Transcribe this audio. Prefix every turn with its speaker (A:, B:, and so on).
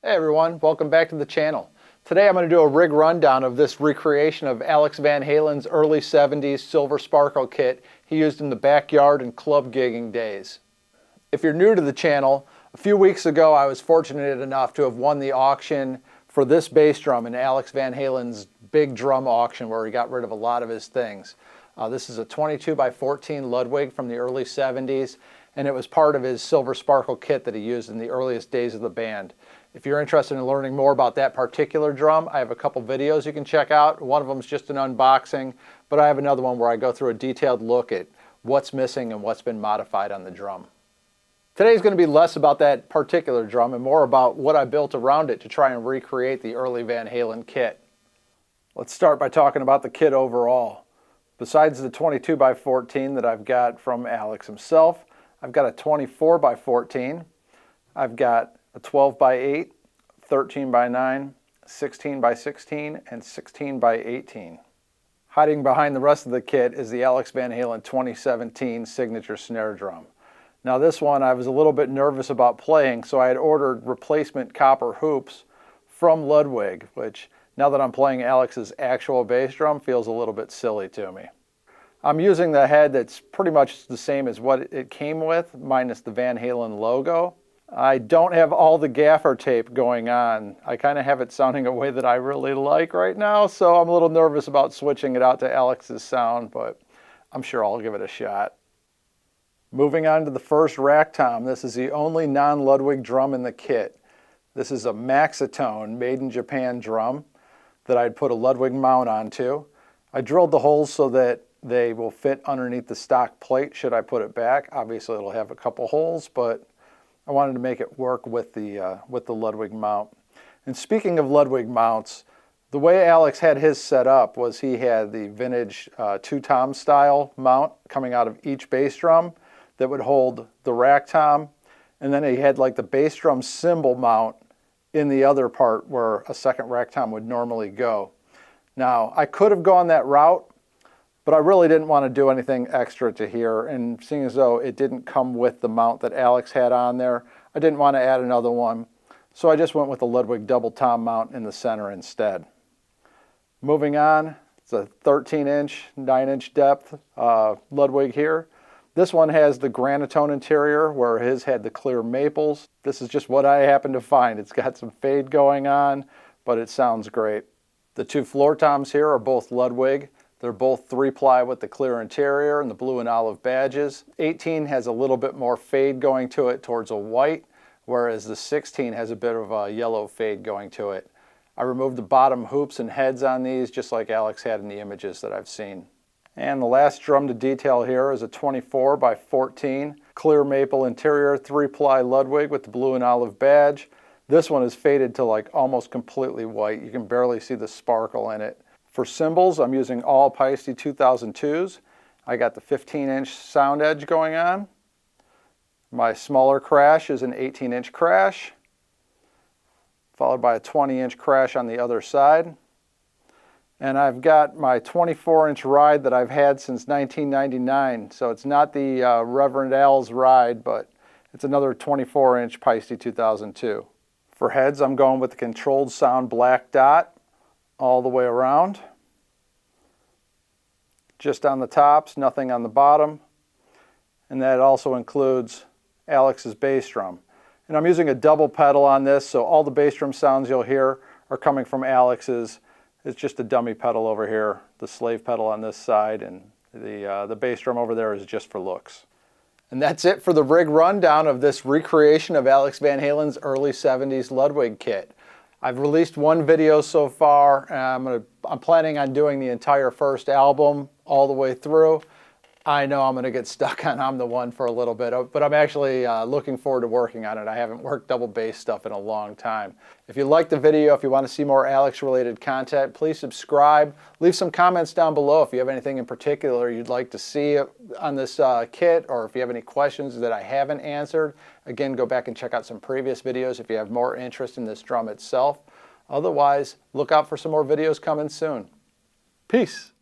A: Hey everyone, welcome back to the channel. Today I'm going to do a rig rundown of this recreation of Alex Van Halen's early 70s Silver Sparkle kit he used in the backyard and club gigging days. If you're new to the channel, a few weeks ago I was fortunate enough to have won the auction for this bass drum in Alex Van Halen's big drum auction where he got rid of a lot of his things. This is a 22 by 14 Ludwig from the early 70s, and it was part of his Silver Sparkle kit that he used in the earliest days of the band. If you're interested in learning more about that particular drum, I have a couple videos you can check out. One of them is just an unboxing, but I have another one where I go through a detailed look at what's missing and what's been modified on the drum. Today's going to be less about that particular drum and more about what I built around it to try and recreate the early Van Halen kit. Let's start by talking about the kit overall. Besides the 22 by 14 that I've got from Alex himself, I've got a 24 by 14, I've got a 12 by 8, 13 by 9, 16 by 16, and 16 by 18. Hiding behind the rest of the kit is the Alex Van Halen 2017 signature snare drum. Now this one I was a little bit nervous about playing, so I had ordered replacement copper hoops from Ludwig, which now that I'm playing Alex's actual bass drum feels a little bit silly to me. I'm using the head that's pretty much the same as what it came with, minus the Van Halen logo. I don't have all the gaffer tape going on. I kind of have it sounding a way that I really like right now, so I'm a little nervous about switching it out to Alex's sound, but I'm sure I'll give it a shot. Moving on to the first rack tom, this is the only non-Ludwig drum in the kit. This is a Maxitone made in Japan drum that I'd put a Ludwig mount onto. I drilled the holes so that they will fit underneath the stock plate should I put it back. Obviously it'll have a couple holes, but I wanted to make it work with the Ludwig mount. And speaking of Ludwig mounts, the way Alex had his set up was he had the vintage two-tom style mount coming out of each bass drum that would hold the rack tom, and then he had like the bass drum cymbal mount in the other part where a second rack tom would normally go. Now I could have gone that route, but I really didn't want to do anything extra to here, and seeing as though it didn't come with the mount that Alex had on there, I didn't want to add another one, so I just went with the Ludwig double tom mount in the center instead. Moving on, it's a 13-inch, 9-inch depth Ludwig here. This one has the granitone interior where his had the clear maples. This is just what I happened to find. It's got some fade going on, but it sounds great. The two floor toms here are both Ludwig. They're both 3-ply with the clear interior and the blue and olive badges. 18 has a little bit more fade going to it towards a white, whereas the 16 has a bit of a yellow fade going to it. I removed the bottom hoops and heads on these just like Alex had in the images that I've seen. And the last drum to detail here is a 24 by 14 clear maple interior 3-ply Ludwig with the blue and olive badge. This one is faded to like almost completely white. You can barely see the sparkle in it. For cymbals, I'm using all Paiste 2002s. I got the 15-inch sound edge going on. My smaller crash is an 18-inch crash, followed by a 20-inch crash on the other side. And I've got my 24-inch ride that I've had since 1999. So it's not the Reverend Al's ride, but it's another 24-inch Paiste 2002. For heads, I'm going with the controlled sound black dot all the way around. Just on the tops, nothing on the bottom. And that also includes Alex's bass drum. And I'm using a double pedal on this, so all the bass drum sounds you'll hear are coming from Alex's. It's just a dummy pedal over here, the slave pedal on this side, and the bass drum over there is just for looks. And that's it for the rig rundown of this recreation of Alex Van Halen's early 70s Ludwig kit. I've released one video so far, and I'm planning on doing the entire first album all the way through. I know I'm going to get stuck on I'm the One for a little bit, but I'm actually looking forward to working on it. I haven't worked double bass stuff in a long time. If you liked the video, if you want to see more Alex related content, please subscribe. Leave some comments down below if you have anything in particular you'd like to see on this kit, or if you have any questions that I haven't answered. Again, go back and check out some previous videos if you have more interest in this drum itself. Otherwise, look out for some more videos coming soon. Peace.